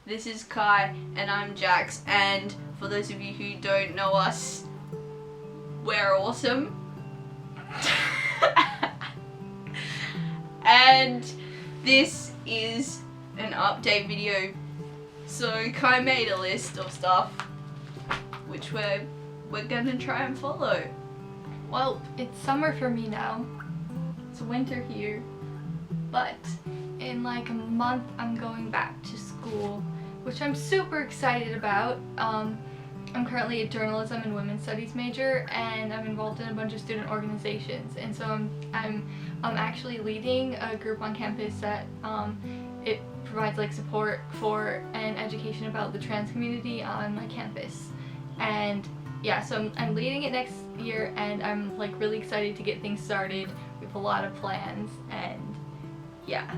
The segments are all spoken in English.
This is Kai and I'm Jax, and for those of you who don't know us, we're awesome. And this is an update video. So Kai made a list of stuff which we're gonna try and follow. Well, it's summer for me now. It's winter here. But in like a month I'm going back to school, which I'm super excited about. I'm currently a journalism and women's studies major, and I'm involved in a bunch of student organizations, and so I'm actually leading a group on campus that it provides like support for and education about the trans community on my campus. And yeah, so I'm leading it next year, and I'm like really excited to get things started. We have a lot of plans, and yeah.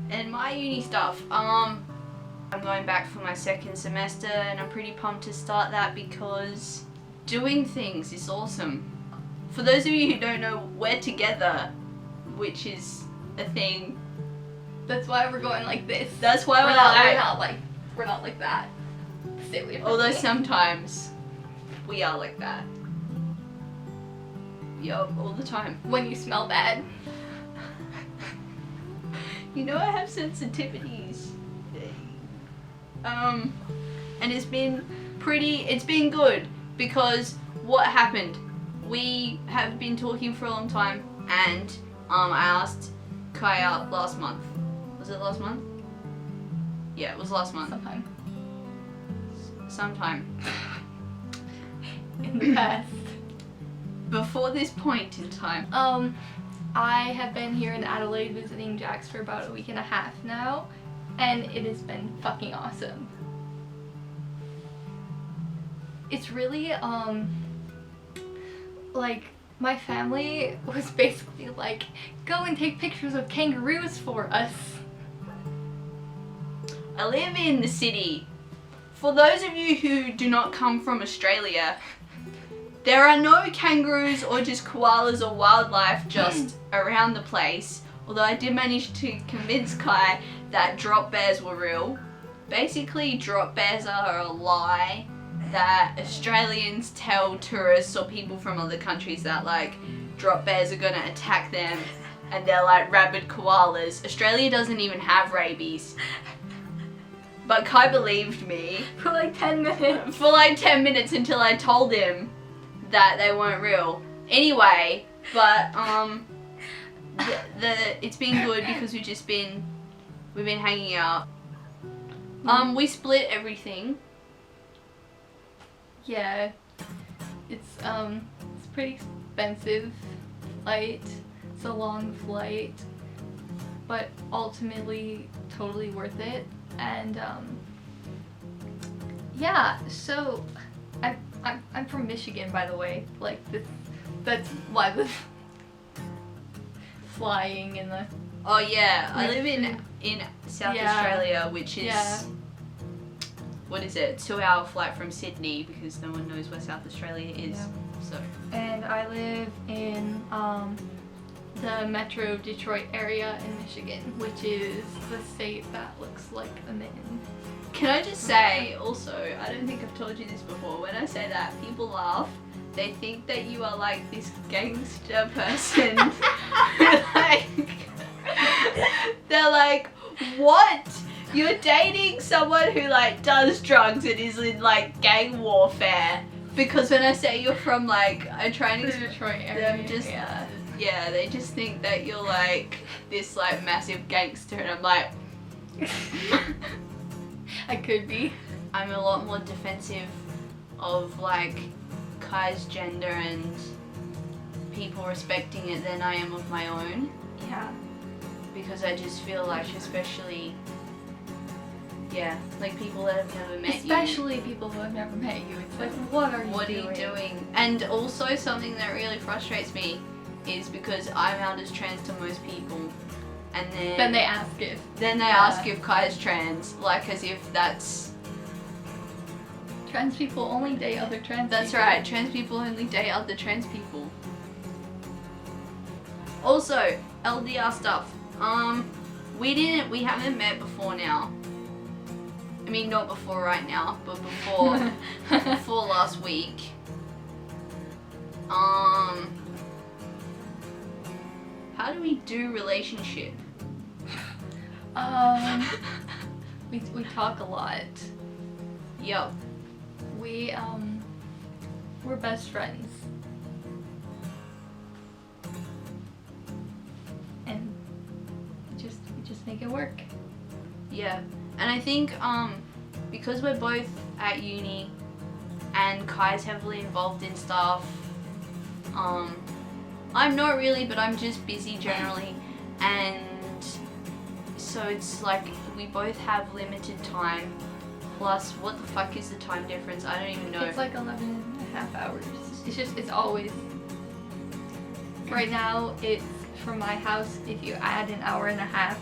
And my uni stuff, I'm going back for my second semester, and I'm pretty pumped to start that because doing things is awesome. For those of you who don't know, we're together, which is a thing. That's why we're going like this. That's why we're not like that. Stay away from although me. sometimes we are like that. Yup, all the time. When you smell bad. You know I have sensitivities. And it's been good because what happened? We have been talking for a long time, and I asked Kai out last month. Was it last month? Yeah, it was last month. Sometime. In the past. Before this point in time. I have been here in Adelaide visiting Jax for about a week and a half now, and it has been fucking awesome. It's really, like, my family was basically like, go and take pictures of kangaroos for us. I live in the city. For those of you who do not come from Australia, there are no kangaroos or just koalas or wildlife just around the place. Although I did manage to convince Kai that drop bears were real. Basically, drop bears are a lie that Australians tell tourists or people from other countries that like drop bears are gonna attack them and they're like rabid koalas. Australia doesn't even have rabies. But Kai believed me. For like 10 minutes. For like 10 minutes until I told him that they weren't real. Anyway, but it's been good because we've been hanging out. We split everything. Yeah, it's pretty expensive flight. It's a long flight, but ultimately totally worth it. And yeah, so I'm from Michigan, by the way. Like that's why the flying and the. Oh yeah, I live in South Australia, which is what is it? 2-hour flight from Sydney because no one knows where South Australia is. Yeah. So. And I live in the Metro Detroit area in Michigan, which is the state that looks like a mitten. Can I just say also, I don't think I've told you this before, when I say that, people laugh. They think that you are like this gangster person. They're like, what? You're dating someone who like does drugs and is in like gang warfare. Because when I say you're from like, I try and The Detroit area. Yeah, they just think that you're like this like massive gangster, and I'm like, I could be. I'm a lot more defensive of like Kai's gender and people respecting it than I am of my own. Yeah. Because I just feel like, especially, like people that have never met you. Especially people who have never met you. It's like, what are you doing? And also something that really frustrates me is because I'm out as trans to most people, and then they ask if. Then they ask if Kai's trans, like as if that's. Trans people only date other trans That's people. right, trans people only date other trans people. Also, LDR stuff. We haven't met before now. I mean, not before right now, but before last week. How do we do relationship? We talk a lot. Yep. We're best friends. And we just make it work. Yeah. And I think because we're both at uni and Kai's heavily involved in stuff, I'm not really, but I'm just busy generally, and so it's like we both have limited time. Plus, what the fuck is the time difference? I don't even know. It's like 11 and a half hours. It's always... Right now, it's from my house, if you add an hour and a half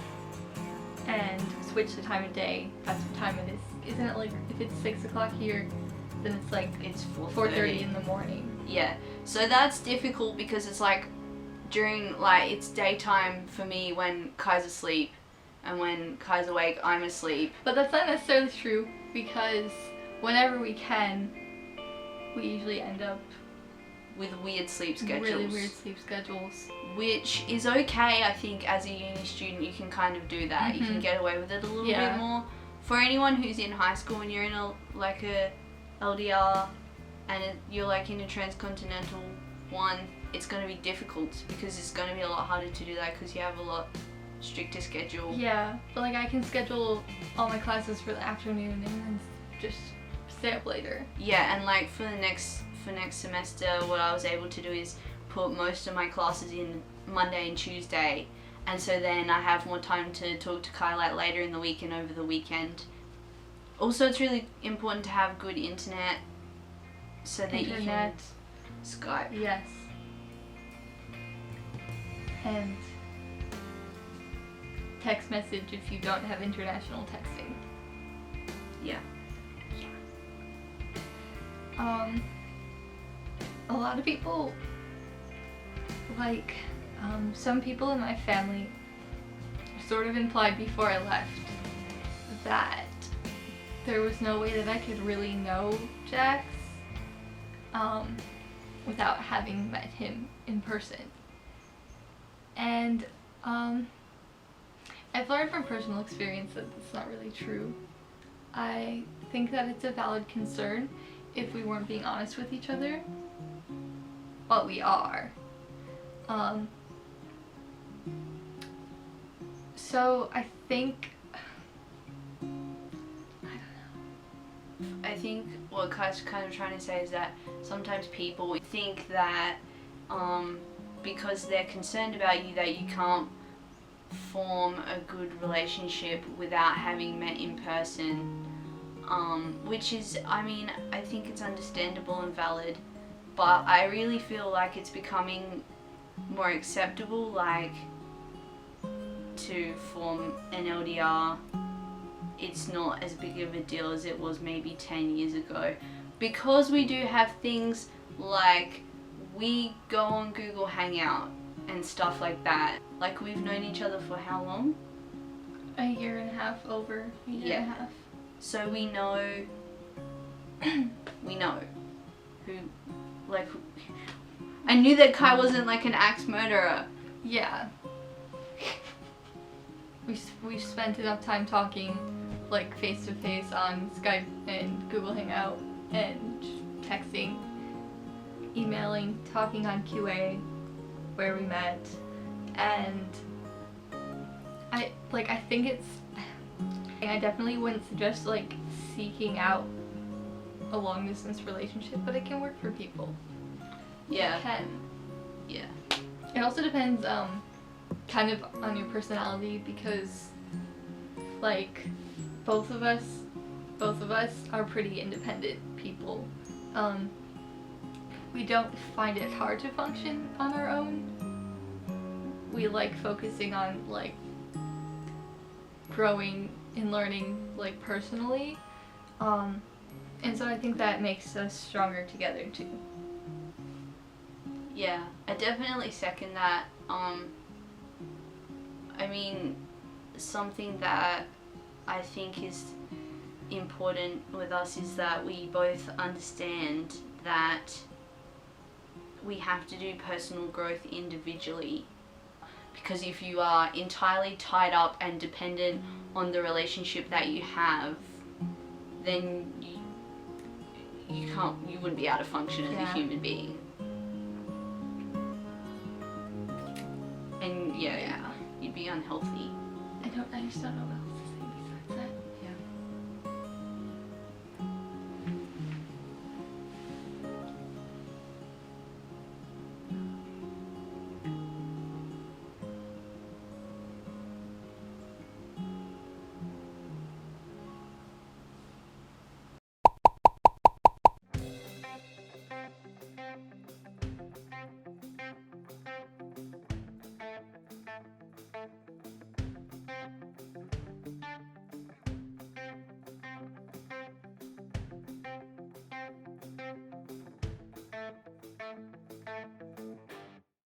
and switch the time of day, that's what time it is. Isn't it like, if it's 6 o'clock here, then it's like It's 4:30 in the morning. Yeah, so that's difficult because it's like during, like, it's daytime for me when Kai's asleep, and when Kai's awake, I'm asleep. But that's not necessarily true, because whenever we can, we usually end up With weird sleep schedules. really weird sleep schedules. Which is okay, I think, as a uni student, you can kind of do that. You can get away with it a little bit more. For anyone who's in high school and you're in a LDR and you're like in a transcontinental one, it's going to be difficult because it's going to be a lot harder to do that because you have a lot stricter schedule. Yeah, but like I can schedule all my classes for the afternoon and then just stay up later. Yeah, and like for next semester, what I was able to do is put most of my classes in Monday and Tuesday, and so then I have more time to talk to Kai like later in the week and over the weekend. Also, it's really important to have good internet so that you can Skype. Yes. And text message if you don't have international texting. Yeah. A lot of people, like, some people in my family sort of implied before I left that there was no way that I could really know Jax without having met him in person. And I've learned from personal experience that that's not really true. I think that it's a valid concern if we weren't being honest with each other. But we are. So I think, I think what Kai's kind of trying to say is that sometimes people think that because they're concerned about you that you can't form a good relationship without having met in person, which is, I mean, I think it's understandable and valid, but I really feel like it's becoming more acceptable, like, to form an LDR. It's not as big of a deal as it was maybe 10 years ago, because we do have things like we go on Google Hangout and stuff like that. Like, we've known each other for how long? a year and a half, over a year and a half. So we know who, like, I knew that Kai wasn't like an axe murderer. Yeah. We spent enough time talking, like, face to face on Skype and Google Hangout and texting, emailing, talking on QA where we met, and I think it's, I definitely wouldn't suggest like seeking out a long distance relationship, but it can work for people. Yeah. It can. Yeah. It also depends kind of on your personality, because like both of us are pretty independent people. We don't find it hard to function on our own. We like focusing on like growing and learning like personally. And so I think that makes us stronger together too. Yeah, I definitely second that. I mean, something that I think is important with us is that we both understand that we have to do personal growth individually. Because if you are entirely tied up and dependent on the relationship that you have, then you wouldn't be able to function as a human being. And yeah, you'd be unhealthy. I just don't know